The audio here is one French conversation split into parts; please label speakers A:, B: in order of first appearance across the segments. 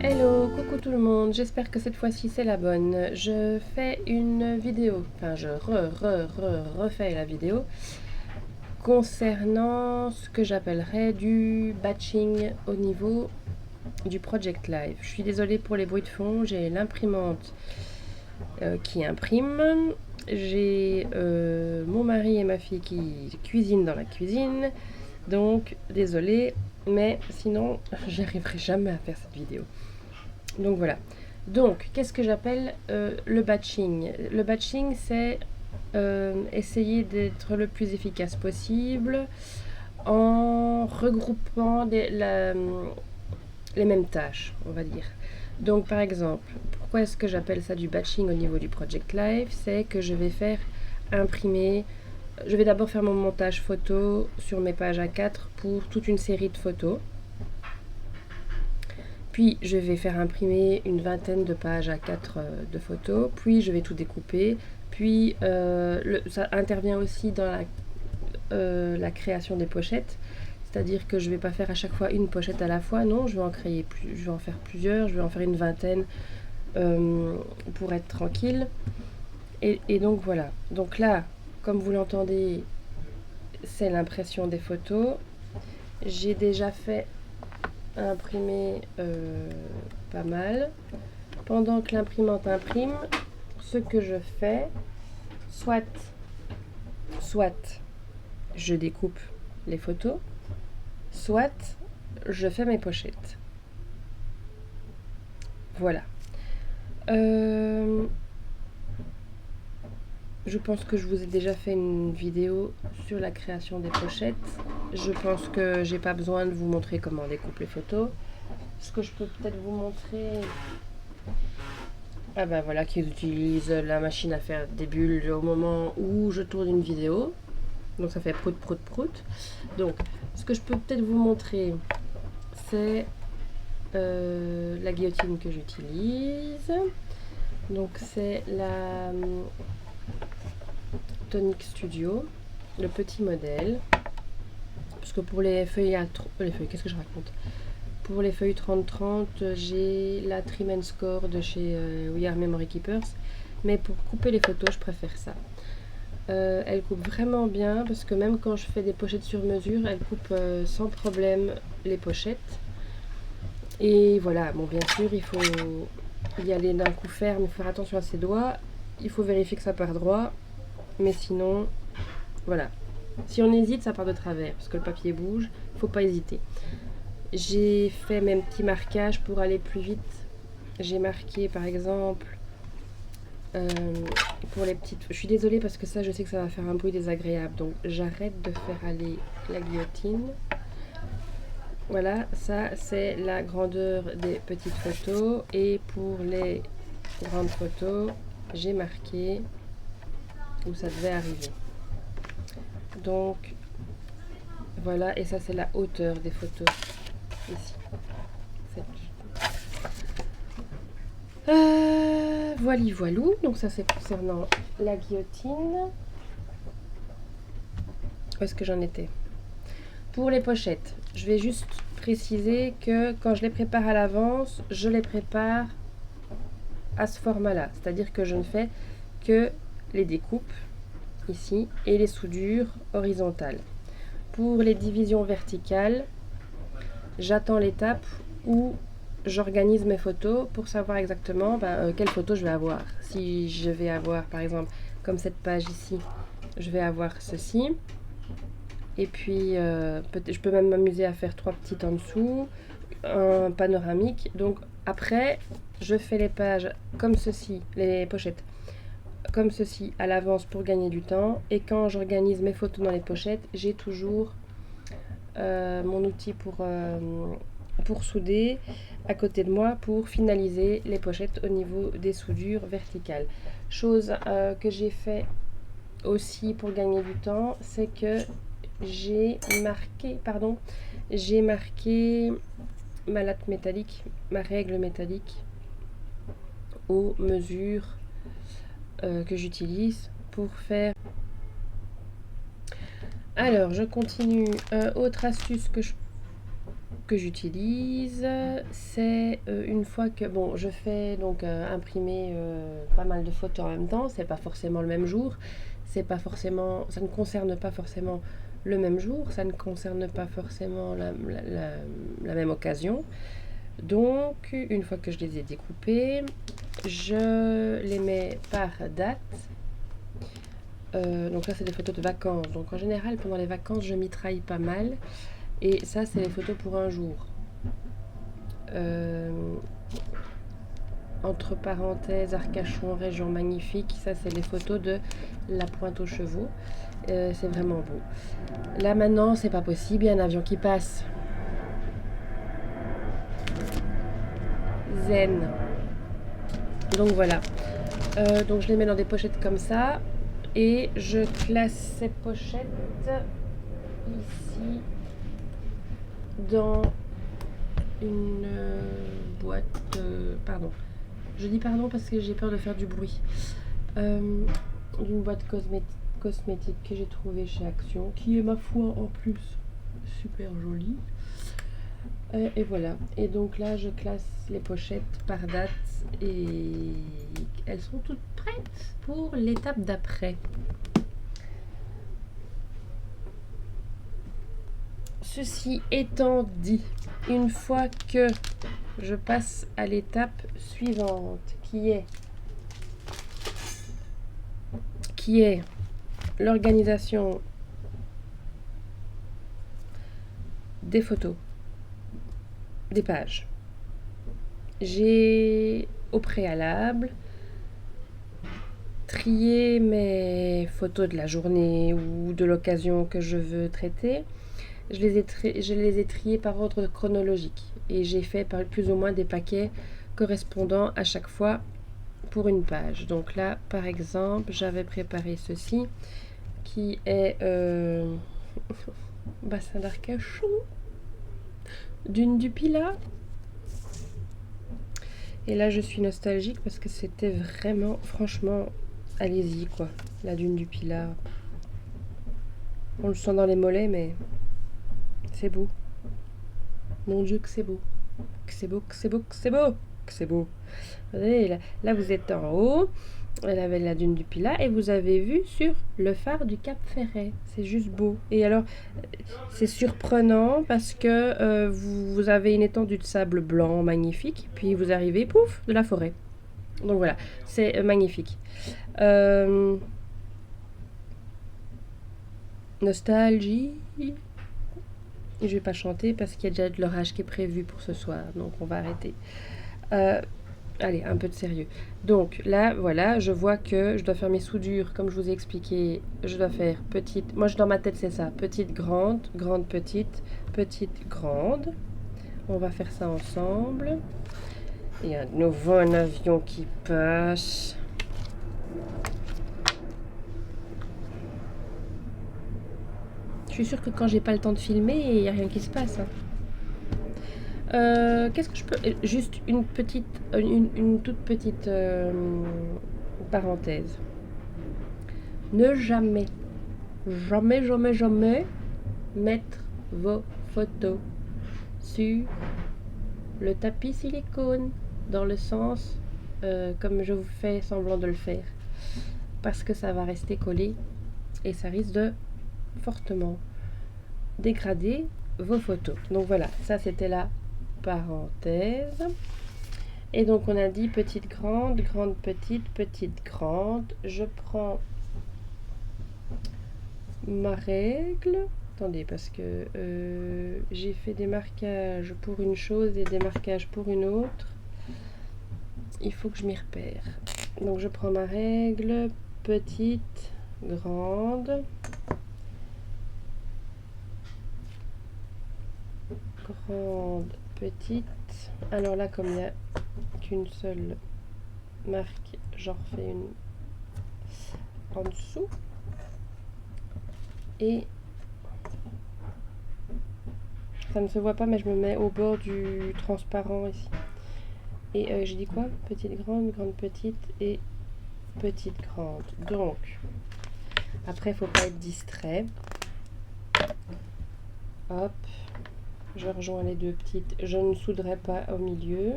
A: Hello, coucou tout le monde, j'espère que cette fois-ci c'est la bonne. Je fais une vidéo, enfin je refais la vidéo concernant ce que j'appellerais du batching au niveau du Project Live. Je suis désolée pour les bruits de fond, j'ai l'imprimante qui imprime, j'ai mon mari et ma fille qui cuisinent dans la cuisine, donc désolée, mais sinon j'y arriverai jamais à faire cette vidéo. Donc voilà. Donc, qu'est-ce que j'appelle le batching? Le batching, c'est essayer d'être le plus efficace possible en regroupant les mêmes tâches, on va dire. Donc, par exemple, pourquoi est-ce que j'appelle ça du batching au niveau du Project Live? C'est que je vais faire imprimer. Je vais d'abord faire mon montage photo sur mes pages A4 pour toute une série de photos. Puis je vais faire imprimer une vingtaine de pages A4 de photos, puis je vais tout découper, puis ça intervient aussi dans la création des pochettes, c'est-à-dire que je ne vais pas faire à chaque fois une pochette à la fois, non, je vais en faire plusieurs, je vais en faire une vingtaine pour être tranquille. Et donc voilà, donc là, comme vous l'entendez, c'est l'impression des photos. J'ai déjà fait imprimer pas mal. Pendant que l'imprimante imprime, ce que je fais, soit je découpe les photos, soit je fais mes pochettes. Voilà. Je pense que je vous ai déjà fait une vidéo sur la création des pochettes. Je pense que j'ai pas besoin de vous montrer comment on découpe les photos. Ce que je peux peut-être vous montrer... Ah ben voilà, qu'ils utilisent la machine à faire des bulles au moment où je tourne une vidéo. Donc ça fait prout prout prout. Donc ce que je peux peut-être vous montrer, c'est la guillotine que j'utilise. Donc c'est la Tonic Studio, le petit modèle. Parce que pour les feuilles qu'est-ce que je raconte? Pour les feuilles 30-30, j'ai la Trim and Score de chez We Are Memory Keepers. Mais pour couper les photos, je préfère ça. Elle coupe vraiment bien parce que même quand je fais des pochettes sur mesure, elle coupe sans problème les pochettes. Et voilà, bon bien sûr, il faut y aller d'un coup ferme, il faut faire attention à ses doigts. Il faut vérifier que ça part droit. Mais sinon, voilà. Si on hésite, ça part de travers parce que le papier bouge. Il ne faut pas hésiter. J'ai fait mes petits marquages pour aller plus vite. J'ai marqué par exemple pour les petites... Je suis désolée parce que ça, je sais que ça va faire un bruit désagréable. Donc j'arrête de faire aller la guillotine. Voilà, ça c'est la grandeur des petites photos. Et pour les grandes photos, j'ai marqué où ça devait arriver. Donc voilà, et ça c'est la hauteur des photos ici. Voilou, donc ça c'est concernant la guillotine. Où est-ce que j'en étais? Pour les pochettes, je vais juste préciser que quand je les prépare à l'avance, je les prépare à ce format-là. C'est-à-dire que je ne fais que les découpes ici et les soudures horizontales. Pour les divisions verticales, j'attends l'étape où j'organise mes photos pour savoir exactement quelle photo je vais avoir. Si je vais avoir par exemple comme cette page ici, je vais avoir ceci. Et puis je peux même m'amuser à faire 3 petites en dessous, un panoramique. Donc après, je fais les pages comme ceci, les pochettes comme ceci à l'avance pour gagner du temps. Et quand j'organise mes photos dans les pochettes, j'ai toujours mon outil pour souder à côté de moi pour finaliser les pochettes au niveau des soudures verticales. Chose que j'ai fait aussi pour gagner du temps, c'est que j'ai marqué ma latte métallique, ma règle métallique aux mesures que j'utilise pour faire. Alors je continue. Autre astuce que je que j'utilise, c'est une fois que bon, je fais donc imprimer pas mal de photos en même temps. C'est pas forcément le même jour, c'est pas forcément, ça ne concerne pas forcément le même jour, ça ne concerne pas forcément la même occasion. Donc, une fois que je les ai découpées, je les mets par date. Donc là, c'est des photos de vacances. Donc en général, pendant les vacances, je mitraille pas mal. Et ça, c'est les photos pour un jour. Entre parenthèses, Arcachon, région magnifique. Ça, c'est les photos de la Pointe aux Chevaux. C'est vraiment beau. Là, maintenant, c'est pas possible. Il y a un avion qui passe. Zen. Donc voilà. Donc je les mets dans des pochettes comme ça. Et je classe ces pochettes ici dans une boîte. Pardon. Je dis pardon parce que j'ai peur de faire du bruit. D'une boîte cosmétique que j'ai trouvée chez Action, qui est ma foi en plus super jolie. Et voilà. Et donc là, je classe les pochettes par date et elles sont toutes prêtes pour l'étape d'après. Ceci étant dit, une fois que je passe à l'étape suivante, qui est l'organisation des photos, des pages. J'ai au préalable trié mes photos de la journée ou de l'occasion que je veux traiter. Je les ai triées par ordre chronologique et j'ai fait plus ou moins des paquets correspondant à chaque fois pour une page. Donc là, par exemple, j'avais préparé ceci qui est bassin d'Arcachon, dune du Pilat. Et là, je suis nostalgique parce que c'était vraiment, franchement, allez-y quoi, la dune du Pilat. On le sent dans les mollets, mais c'est beau. Mon Dieu, que c'est beau. Que c'est beau, que c'est beau, que c'est beau, que c'est beau. Vous voyez, là, vous êtes en haut. Elle avait la dune du Pilat et vous avez vu sur le phare du Cap Ferret. C'est juste beau. Et alors, c'est surprenant parce que vous avez une étendue de sable blanc magnifique. Puis vous arrivez, pouf, de la forêt. Donc voilà, c'est magnifique. Nostalgie. Je vais pas chanter parce qu'il y a déjà de l'orage qui est prévu pour ce soir. Donc on va arrêter. Allez, un peu de sérieux. Donc là, voilà, je vois que je dois faire mes soudures, comme je vous ai expliqué. Je dois faire petite. Moi, dans ma tête, c'est ça. Petite, grande, grande, petite, petite, grande. On va faire ça ensemble. Il y a de nouveau un avion qui passe. Je suis sûre que quand j'ai pas le temps de filmer, il n'y a rien qui se passe. Hein. Qu'est-ce que je peux... Juste une toute petite parenthèse. Ne jamais mettre vos photos sur le tapis silicone dans le sens comme je vous fais semblant de le faire. Parce que ça va rester collé et ça risque de fortement dégrader vos photos. Donc voilà, ça c'était la parenthèse. Et donc on a dit petite, grande, grande, petite, petite, grande. Je prends ma règle. Attendez, parce que j'ai fait des marquages pour une chose et des marquages pour une autre. Il faut que je m'y repère. Donc je prends ma règle, petite, grande. Grande, petite. Alors là, comme il n'y a qu'une seule marque, j'en refais une en dessous. Et ça ne se voit pas, mais je me mets au bord du transparent ici. Et j'ai dit quoi? Petite, grande, grande, petite et petite, grande. Donc, après, il ne faut pas être distrait. Hop. Je rejoins les deux petites. Je ne souderai pas au milieu.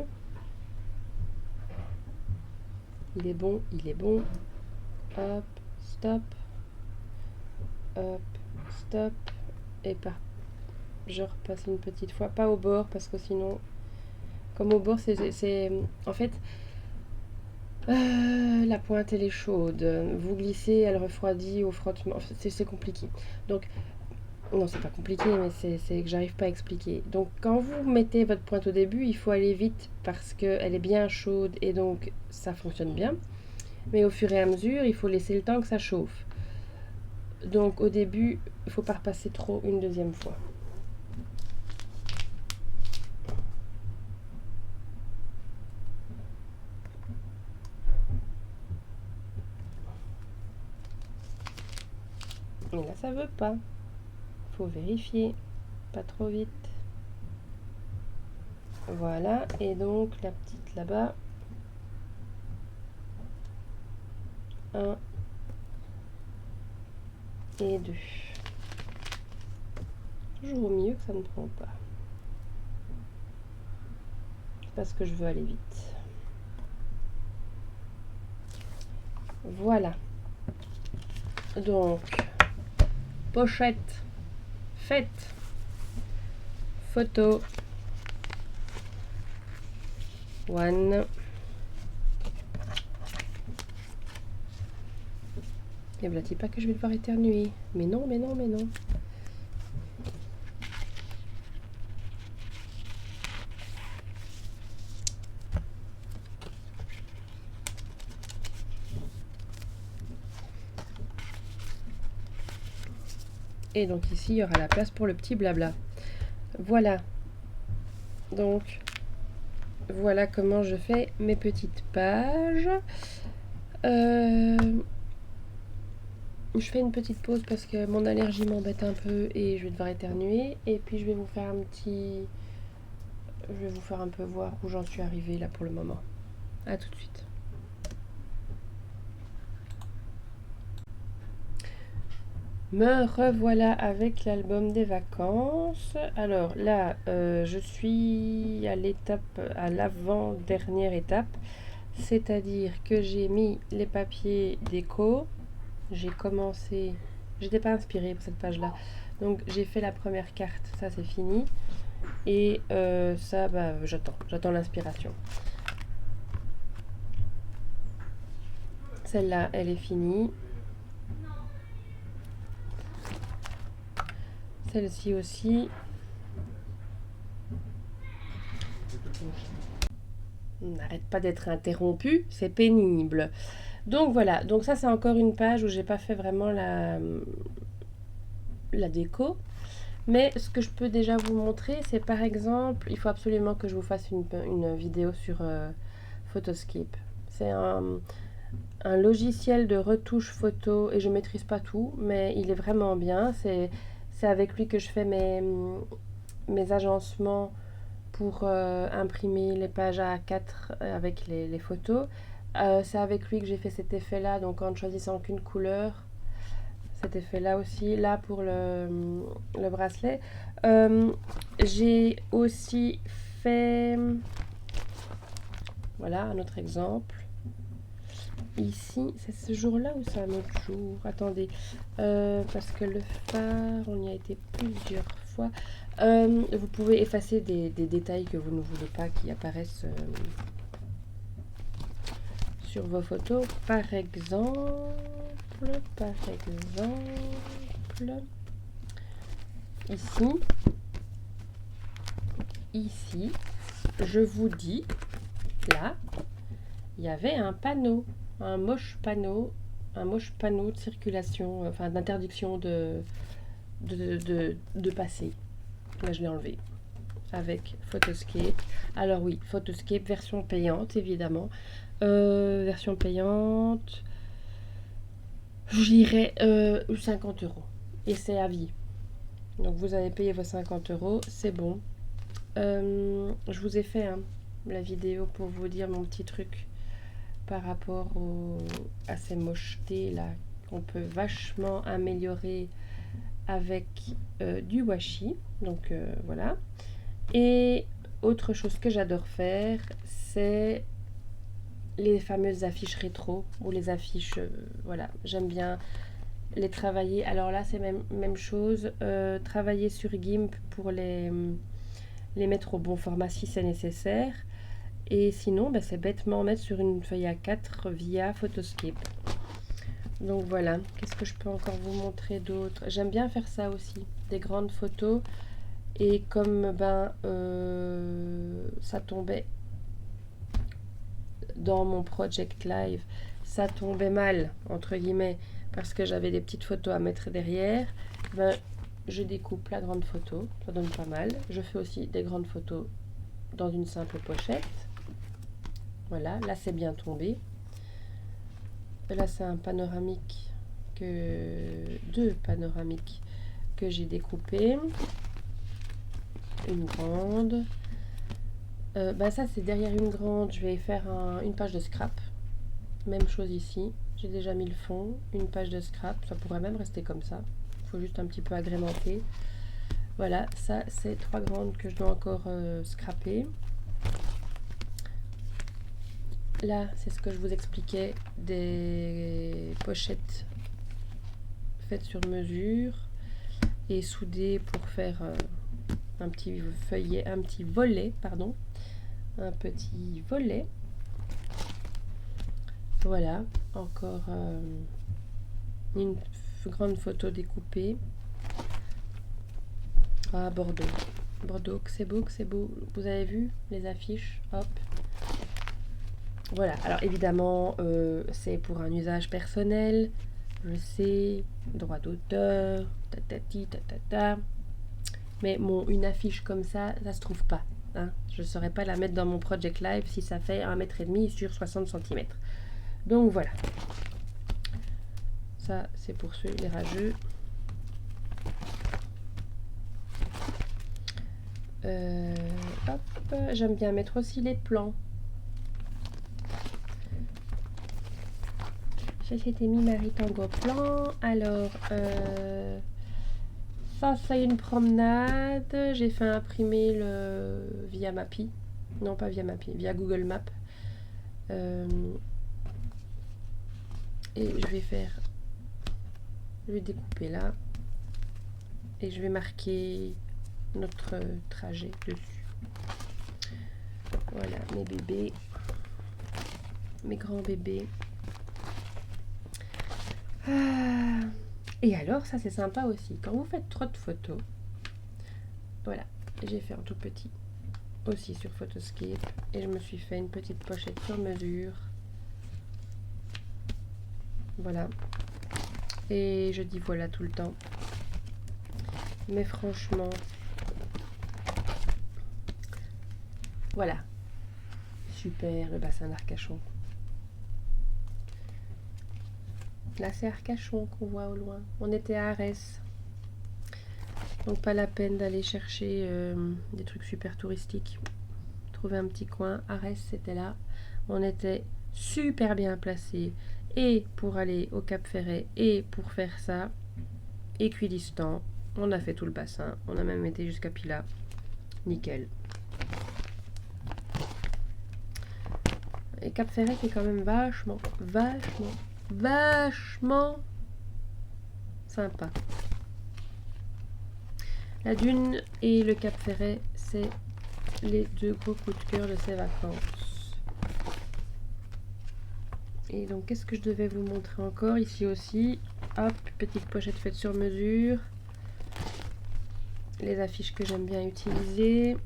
A: Il est bon, il est bon. Hop, stop. Hop, stop. Et je repasse une petite fois. Pas au bord parce que sinon, comme au bord, c'est en fait, la pointe elle est chaude. Vous glissez, elle refroidit au frottement. C'est compliqué. Donc, non, c'est pas compliqué, mais c'est que j'arrive pas à expliquer. Donc, quand vous mettez votre pointe au début, il faut aller vite parce qu'elle est bien chaude et donc ça fonctionne bien. Mais au fur et à mesure, il faut laisser le temps que ça chauffe. Donc, au début, il ne faut pas repasser trop une deuxième fois. Et là, ça veut pas. Faut vérifier. Pas trop vite. Voilà. Et donc, la petite là-bas. 1 et 2. Toujours au milieu que ça ne prend pas. Parce que je veux aller vite. Voilà. Donc, pochette faite. Photo. One. Et voilà, dis pas que je vais devoir éternuer. Mais non, mais non, mais non. Et donc ici, il y aura la place pour le petit blabla. Voilà. Donc, voilà comment je fais mes petites pages. Je fais une petite pause parce que mon allergie m'embête un peu et je vais devoir éternuer. Et puis je vais vous faire un petit... Je vais vous faire un peu voir où j'en suis arrivée là pour le moment. A tout de suite. Me revoilà avec l'album des vacances. Alors là, je suis à l'étape, à l'avant-dernière étape. C'est-à-dire que j'ai mis les papiers déco. J'ai commencé... J'étais pas inspirée pour cette page-là. Donc j'ai fait la première carte, ça c'est fini. Et ça, bah, j'attends l'inspiration. Celle-là, elle est finie. Celle-ci aussi. On n'arrête pas d'être interrompu, c'est pénible. Donc voilà, donc ça c'est encore une page où j'ai pas fait vraiment la déco. Mais ce que je peux déjà vous montrer, c'est par exemple, il faut absolument que je vous fasse une vidéo sur Photoscape. C'est un logiciel de retouche photo et je maîtrise pas tout, mais il est vraiment bien. C'est avec lui que je fais mes agencements pour imprimer les pages A4 avec les photos. C'est avec lui que j'ai fait cet effet là, donc en ne choisissant qu'une couleur. Cet effet là aussi, là pour le bracelet. J'ai aussi fait, voilà un autre exemple. Ici, c'est ce jour-là ou c'est un autre jour? Attendez, parce que le phare, on y a été plusieurs fois. Vous pouvez effacer des détails que vous ne voulez pas qui apparaissent sur vos photos. Par exemple, ici, je vous dis, là, il y avait un panneau, un moche panneau de circulation, enfin d'interdiction de passer. Là, je l'ai enlevé avec Photoscape. Alors oui, Photoscape, version payante, évidemment. Version payante, j'irai 50 €. Et c'est à vie. Donc vous avez payé vos 50 €, c'est bon. Je vous ai fait la vidéo pour vous dire mon petit truc par rapport à ces mochetés là qu'on peut vachement améliorer avec du washi. Donc voilà. Et autre chose que j'adore faire, c'est les fameuses affiches rétro ou les affiches, voilà, j'aime bien les travailler. Alors là, c'est même chose, travailler sur GIMP pour les mettre au bon format si c'est nécessaire. Et sinon, c'est bêtement mettre sur une feuille A4 via Photoscape. Donc voilà, qu'est-ce que je peux encore vous montrer d'autre? J'aime bien faire ça aussi, des grandes photos. Et comme ça tombait dans mon project live, ça tombait mal, entre guillemets, parce que j'avais des petites photos à mettre derrière, je découpe la grande photo, ça donne pas mal. Je fais aussi des grandes photos dans une simple pochette. Voilà, là c'est bien tombé. Et là c'est un panoramique, deux panoramiques que j'ai découpé. Une grande. Ça c'est derrière une grande, je vais faire une page de scrap. Même chose ici, j'ai déjà mis le fond, une page de scrap, ça pourrait même rester comme ça. Il faut juste un petit peu agrémenter. Voilà, ça c'est 3 grandes que je dois encore scraper. Là, c'est ce que je vous expliquais, des pochettes faites sur mesure et soudées pour faire un petit feuillet, un petit volet, pardon. Un petit volet. Voilà, encore une grande photo découpée. Ah, Bordeaux. Bordeaux, que c'est beau, que c'est beau. Vous avez vu les affiches? Hop. Voilà, alors évidemment, c'est pour un usage personnel. Je sais, droit d'auteur, tatati, tatata. Mais une affiche comme ça se trouve pas. Hein. Je ne saurais pas la mettre dans mon project live si ça fait 1,5 m sur 60 cm. Donc voilà. Ça, c'est pour ceux, les rageux. Hop, j'aime bien mettre aussi les plans. C'était mis Marie Tango plan. Alors, ça c'est une promenade. J'ai fait imprimer via Mappy. Non, pas via Mappy, via Google Maps. Et je vais découper là. Et je vais marquer notre trajet dessus. Voilà, mes bébés. Mes grands bébés. Et alors, ça c'est sympa aussi. Quand vous faites trop de photos, voilà, j'ai fait un tout petit aussi sur Photoscape. Et je me suis fait une petite pochette sur mesure. Voilà. Et je dis voilà tout le temps. Mais franchement, voilà. Super, le bassin d'Arcachon. Là, c'est Arcachon qu'on voit au loin. On était à Arès. Donc, pas la peine d'aller chercher des trucs super touristiques. Trouver un petit coin. Arès, c'était là. On était super bien placés. Et pour aller au Cap Ferret et pour faire ça, équidistant. On a fait tout le bassin. On a même été jusqu'à Pila. Nickel. Et Cap Ferret qui est quand même vachement sympa. La dune et le Cap Ferret, c'est les deux gros coups de cœur de ces vacances. Et donc, qu'est-ce que je devais vous montrer encore ici aussi? Hop, petite pochette faite sur mesure. Les affiches que j'aime bien utiliser.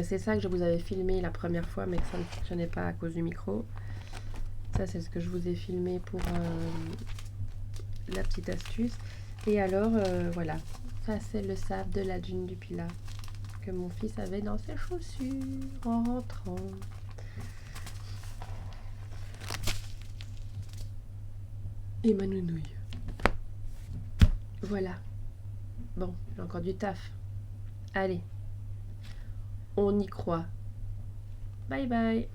A: C'est ça que je vous avais filmé la première fois, mais que ça ne fonctionnait pas à cause du micro. Ça, c'est ce que je vous ai filmé pour la petite astuce. Et alors, voilà. Ça, c'est le sable de la dune du Pilat que mon fils avait dans ses chaussures en rentrant. Et ma nounouille. Voilà. Bon, j'ai encore du taf. Allez. On y croit. Bye bye.